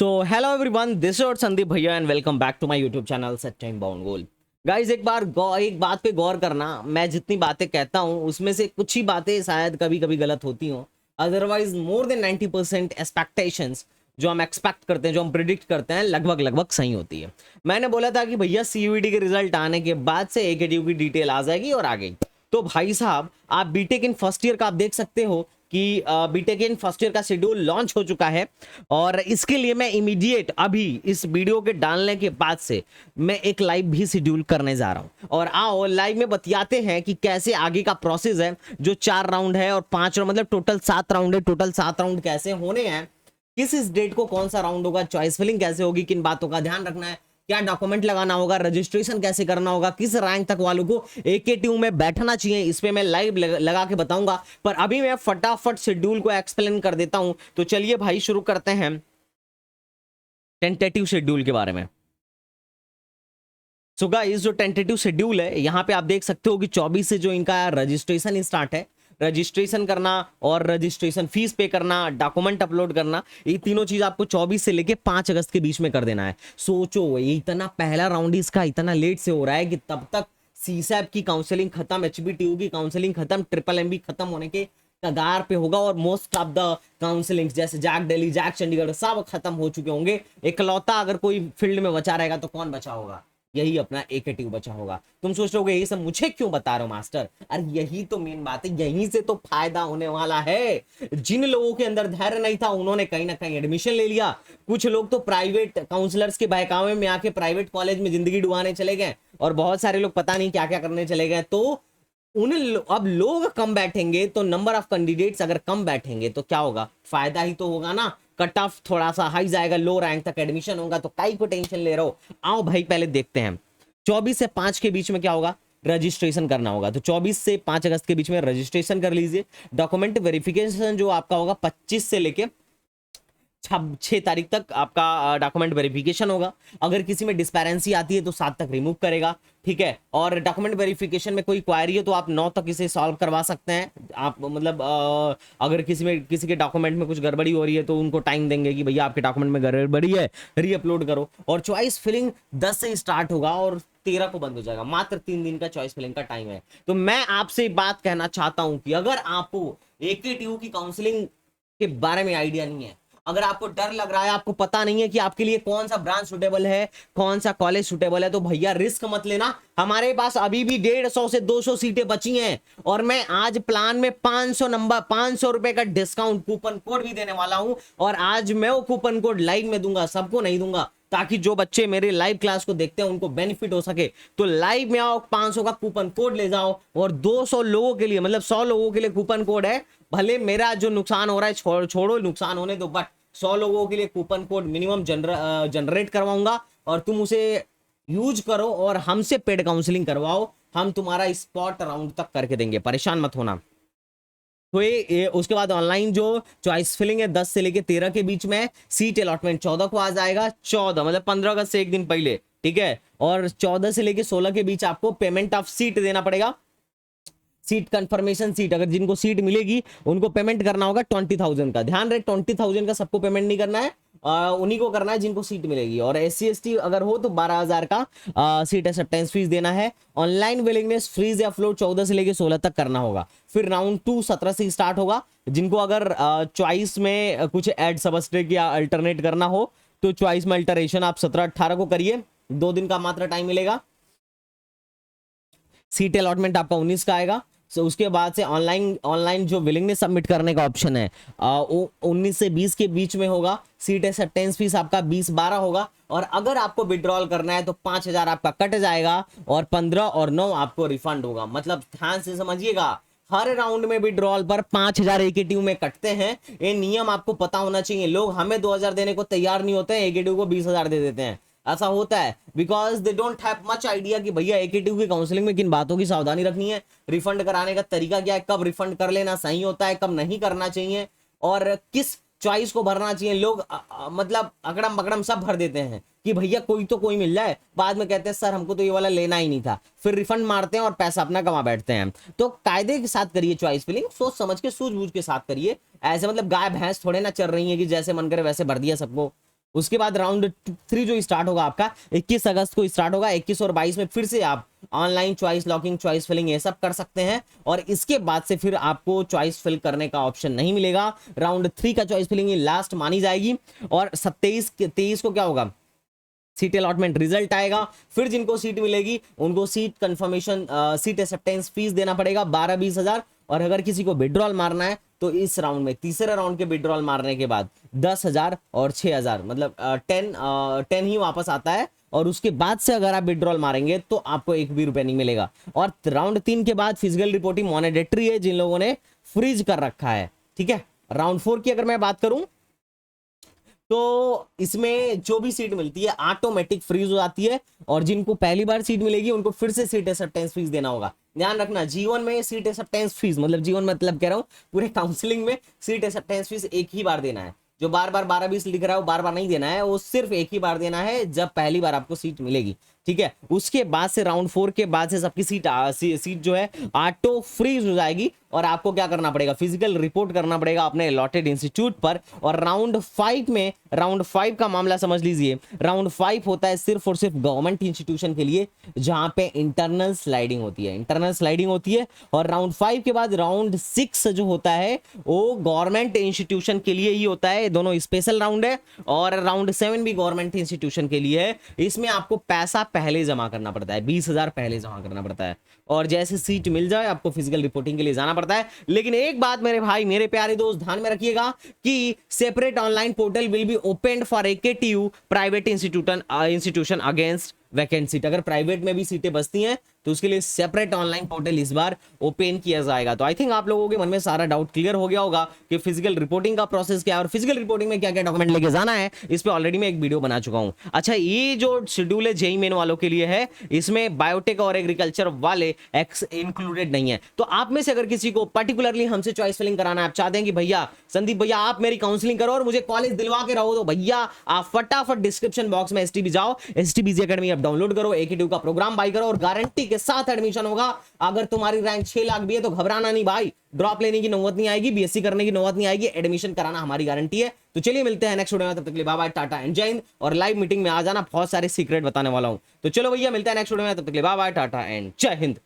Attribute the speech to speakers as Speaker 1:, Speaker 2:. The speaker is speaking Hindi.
Speaker 1: So hello everyone, this is Sandeep भैया and welcome back to my YouTube channel set time bound goal. Guys, एक बात पे गौर करना। मैं जितनी बातें कहता हूँ उसमें से कुछ ही बातें शायद कभी कभी गलत होती हों, अदरवाइज मोर देन 90% एक्सपेक्टेशंस जो हम एक्सपेक्ट करते हैं, जो हम प्रिडिक्ट करते हैं, लगभग लगभग सही होती है। मैंने बोला था कि भैया सीयूईटी के रिजल्ट आने के बाद से एकेटीयू की डिटेल आ जाएगी और आ गई। तो भाई साहब, आप बीटेक इन फर्स्ट ईयर का आप देख सकते हो कि बीटेक इन फर्स्ट ईयर का शेड्यूल लॉन्च हो चुका है। और इसके लिए मैं इमीडिएट अभी इस वीडियो के डालने के बाद से मैं एक लाइव भी शेड्यूल करने जा रहा हूं। और आओ लाइव में बतियाते हैं कि कैसे आगे का प्रोसेस है। जो 4 राउंड है और 5 राउंड, मतलब टोटल 7 राउंड है। टोटल 7 राउंड कैसे होने हैं, किस इस डेट को कौन सा राउंड होगा, चॉइस फिलिंग कैसे होगी, किन बातों का ध्यान रखना है, क्या डॉक्यूमेंट लगाना होगा, रजिस्ट्रेशन कैसे करना होगा, किस रैंक तक वालों को एकेटीयू में बैठना चाहिए, इस पे मैं लाइव लगा के बताऊंगा। पर अभी मैं फटाफट शेड्यूल को एक्सप्लेन कर देता हूं। तो चलिए भाई, शुरू करते हैं टेंटेटिव शेड्यूल के बारे में। सो गाइस, जो टेंटेटिव शेड्यूल है, यहाँ पे आप देख सकते हो कि 24 से जो इनका रजिस्ट्रेशन स्टार्ट है, रजिस्ट्रेशन करना और रजिस्ट्रेशन फीस पे करना, डॉक्यूमेंट अपलोड करना, ये तीनों चीज आपको 24 से लेके 5 अगस्त के बीच में कर देना है। सोचो, ये इतना पहला राउंड इसका इतना लेट से हो रहा है कि तब तक सीसैप की काउंसलिंग खत्म, एचबीटीयू की काउंसलिंग खत्म, ट्रिपल एमबी खत्म होने के कगार पे होगा और मोस्ट ऑफ द काउंसलिंग जैसे जैक दिल्ली, जैक चंडीगढ़ सब खत्म हो चुके होंगे। इकलौता अगर कोई फील्ड में बचा रहेगा तो कौन बचा होगा? यही अपना एकेटीयू बचा होगा। तुम सोच रहे हो ये सब मुझे क्यों बता रहे हो मास्टर? अरे यही तो मेन बात है, यहीं से तो फायदा होने वाला है। जिन लोगों के अंदर धैर्य नहीं था उन्होंने कहीं ना कहीं एडमिशन ले लिया। कुछ लोग तो प्राइवेट काउंसलर्स के बहकावे में आके प्राइवेट कॉलेज में जिंदगी डुबाने चले गए और बहुत सारे लोग पता नहीं क्या क्या करने चले गए। तो अब लोग कम बैठेंगे तो नंबर ऑफ कैंडिडेट्स अगर कम बैठेंगे तो क्या होगा? फायदा ही तो होगा ना। कट ऑफ थोड़ा सा हाई जाएगा, लो रैंक तक एडमिशन होगा। तो काई को टेंशन ले रहे हो? आओ भाई, पहले देखते हैं 24 से 5 के बीच में क्या होगा। रजिस्ट्रेशन करना होगा, तो 24 से 5 अगस्त के बीच में रजिस्ट्रेशन कर लीजिए। डॉक्यूमेंट वेरिफिकेशन जो आपका होगा 25 से लेके 6 तारीख तक आपका डॉक्यूमेंट वेरिफिकेशन होगा। अगर किसी में डिस्पेरेंसी आती है तो 7 तक रिमूव करेगा, ठीक है। और डॉक्यूमेंट वेरिफिकेशन में कोई क्वायरी है तो आप 9 तक इसे सॉल्व करवा सकते हैं। आप मतलब अगर किसी के डॉक्यूमेंट में कुछ गड़बड़ी हो रही है तो उनको टाइम देंगे कि भैया आपके डॉक्यूमेंट में गड़बड़ी है, री अपलोड करो। और चॉइस फिलिंग 10 से स्टार्ट होगा और 13 को बंद हो जाएगा। मात्र 3 दिन का चॉइस फिलिंग का टाइम है। तो मैं आपसे बात कहना चाहता हूं कि अगर आपको एकेटीयू की काउंसलिंग के बारे में आइडिया नहीं है, अगर आपको डर लग रहा है, आपको पता नहीं है कि आपके लिए कौन सा ब्रांच सुटेबल है, कौन सा कॉलेज सुटेबल है, तो भैया रिस्क मत लेना। हमारे पास अभी भी 150 से 200 सीटें बची हैं और मैं आज प्लान में 500 रुपए का डिस्काउंट कूपन कोड भी देने वाला हूं। और आज मैं वो कूपन कोड लाइव में दूंगा, सबको नहीं दूंगा, ताकि जो बच्चे मेरे लाइव क्लास को देखते हैं उनको बेनिफिट हो सके। तो लाइव में आओ, 500 का कूपन कोड ले जाओ और 200 लोगों के लिए, मतलब 100 लोगों के लिए कूपन कोड है। भले मेरा जो नुकसान हो रहा है छोड़ो नुकसान होने दो, बट 100 लोगों के लिए कूपन कोड मिनिमम जनरेट करवाऊंगा और तुम उसे यूज करो और हमसे पेड काउंसलिंग करवाओ। हम तुम्हारा स्पॉट राउंड तक करके देंगे, परेशान मत होना। तो ये उसके बाद ऑनलाइन जो चॉइस फिलिंग है 10 से लेके 13 के बीच में। सीट अलॉटमेंट 14 को आ जाएगा। 14 मतलब 15 अगस्त से एक दिन पहले, ठीक है। और 14 से लेके 16 के बीच आपको पेमेंट ऑफ सीट देना पड़ेगा। सीट कंफर्मेशन सीट, अगर जिनको सीट मिलेगी उनको पेमेंट करना होगा 20,000 का। ध्यान रहे, 20,000 का सबको पेमेंट नहीं करना है, उन्हीं को करना है जिनको सीट मिलेगी। और SC ST अगर हो तो 12,000 का सीट एक्सेप्टेंस फीस देना है। ऑनलाइन विलिंगनेस फ्रीज या फ्लोट 14 से लेके 16 तक करना होगा। फिर राउंड 2 17 से स्टार्ट होगा। जिनको अगर चॉइस में कुछ एड सबस्ट्रेक या अल्टरनेट करना हो तो चॉइस में अल्टरेशन आप 17 18 को करिए, 2 दिन का मात्र टाइम मिलेगा। सीट अलॉटमेंट आपका 19 का आएगा। सो उसके बाद से ऑनलाइन जो विलिंगनेस सबमिट करने का ऑप्शन है 19 से 20 के बीच में होगा। सीट एक्सेप्टेंस फीस आपका 20-12 होगा। और अगर आपको विड्रॉल करना है तो 5,000 आपका कट जाएगा और 15 और 9 आपको रिफंड होगा। मतलब ध्यान से समझिएगा, हर राउंड में विड्रॉल पर 5,000 एकेटीयू में कटते हैं। ये नियम आपको पता होना चाहिए। लोग हमें 2,000 देने को तैयार नहीं होते हैं, एकेटीयू को 20,000 दे देते हैं। ऐसा होता है because they don't have much idea कि भैया एकेटीयू की काउंसलिंग में किन बातों की सावधानी रखनी है, रिफंड कराने का तरीका क्या है, कब रिफंड कर लेना सही होता है, कब नहीं करना चाहिए, और किस चॉइस को भरना चाहिए। लोग मतलब अकड़म बकड़म सब भर देते हैं कि भैया कोई मिल जाए, बाद में कहते हैं सर हमको तो ये वाला लेना ही नहीं था, फिर रिफंड मारते हैं और पैसा अपना कमा बैठते हैं। तो कायदे के साथ करिए चॉइस फिलिंग, सोच समझ के सूझबूझ के साथ करिए। ऐसे मतलब गाय भैंस थोड़े ना चल रही है कि जैसे मन करे वैसे भर दिया सबको। उसके बाद राउंड 3 जो स्टार्ट होगा आपका 21 अगस्त को स्टार्ट होगा। 21 और 22 में फिर से आप online choice locking, choice filling ये सब कर सकते हैं, और इसके बाद से फिर आपको चॉइस फिल करने का ऑप्शन नहीं मिलेगा। राउंड 3 का चॉइस फिलिंग लास्ट मानी जाएगी, और 23 को क्या होगा, सीट अलॉटमेंट रिजल्ट आएगा। फिर जिनको सीट मिलेगी उनको seat confirmation, seat acceptance fees देना पड़ेगा 12-20 हजार। और अगर किसी को विड्रॉल मारना है तो इस राउंड में, तीसरे राउंड के विड्रॉल मारने के बाद 10,000 और 6,000, मतलब 10 ही वापस आता है। और उसके बाद से अगर आप विड्रॉल मारेंगे तो आपको 1 भी रुपया नहीं मिलेगा। और राउंड 3 के बाद फिजिकल रिपोर्टिंग मॉनिटरी है जिन लोगों ने फ्रीज कर रखा है, ठीक है। राउंड 4 की अगर मैं बात करूं तो इसमें जो भी सीट मिलती है ऑटोमेटिक फ्रीज हो जाती है, और जिनको पहली बार सीट मिलेगी उनको फिर से सीट एक्सेप्टेंस फीस देना होगा। ध्यान रखना, जीवन में सीट एक्सेप्टेंस फीस, मतलब जीवन मतलब कह रहा हूं पूरे काउंसलिंग में सीट एक्सेप्टेंस फीस एक ही बार देना है। जो बार बार 12-20 लिख रहा है वो बार बार नहीं देना है, वो सिर्फ एक ही बार देना है जब पहली बार आपको सीट मिलेगी, ठीक है। उसके बाद से राउंड 4 के बाद से सबकी सीट जो है ऑटो फ्रीज हो जाएगी, और आपको क्या करना पड़ेगा, फिजिकल रिपोर्ट करना पड़ेगा अपने अलॉटेड इंस्टीट्यूट पर। और राउंड 5 में, राउंड 5 का मामला समझ लीजिए, राउंड 5 होता है सिर्फ और सिर्फ गवर्नमेंट इंस्टीट्यूशन के लिए, जहां पे इंटरनल स्लाइडिंग होती है, इंटरनल स्लाइडिंग होती है। और राउंड 5 के बाद राउंड 6 जो होता है वो गवर्नमेंट इंस्टीट्यूशन के लिए ही होता है, दोनों स्पेशल राउंड है। और राउंड 7 भी गवर्नमेंट इंस्टीट्यूशन के लिए है। इसमें आपको पैसा पहले जमा करना पड़ता है, 20,000 पहले जमा करना पड़ता है, और जैसे सीट मिल जाए आपको फिजिकल रिपोर्टिंग के लिए जाना पड़ता है। लेकिन एक बात मेरे भाई, मेरे प्यारे दोस्त, ध्यान में रखिएगा कि separate online portal will be open for AKTU private institution against vacant seat. अगर प्राइवेट में भी सीटें बचती हैं तो उसके लिए सेपरेट ऑनलाइन पोर्टल इस बार ओपन किया जाएगा। तो आई थिंक आप लोगों के मन में सारा डाउट क्लियर हो गया होगा कि फिजिकल रिपोर्टिंग का प्रोसेस क्या है और फिजिकल रिपोर्टिंग में क्या क्या डॉक्यूमेंट लेके जाना है। इस पे ऑलरेडी मैं एक वीडियो बना चुका हूं। अच्छा, ये जो शेड्यूल है जेईई मेन वालों के लिए है, इसमें बायोटेक और एग्रीकल्चर वाले एक्स इंक्लूडेड नहीं है। तो आप में से अगर किसी को पर्टिकुलरली हमसे चॉइस फिलिंग कराना है, आप चाहते हैं कि भैया संदीप भैया आप मेरी काउंसलिंग करो और मुझे कॉलेज दिलवा के रहो, तो भैया आप फटाफट डिस्क्रिप्शन बॉक्स में STB जाओ, STBG अकेडमी आप डाउनलोड करो, AKTU का प्रोग्राम बाई करो और गारंटी के साथ एडमिशन होगा। अगर तुम्हारी रैंक 6 लाख भी है तो घबराना नहीं भाई, ड्रॉप लेने की नौबत नहीं आएगी, BSc करने की नौबत नहीं आएगी, एडमिशन कराना हमारी गारंटी है। तो चलिए मिलते हैं नेक्स्ट वीडियो में, तब तक के लिए बाय बाय, टाटा एंड जय हिंद। और लाइव मीटिंग में आ जाना, बहुत सारे सीक्रेट बताने वाला हूं। तो चलो भैया मिलते हैं नेक्स्ट वीडियो में, तब तक के लिए बाय बाय, टाटा एंड जय हिंद।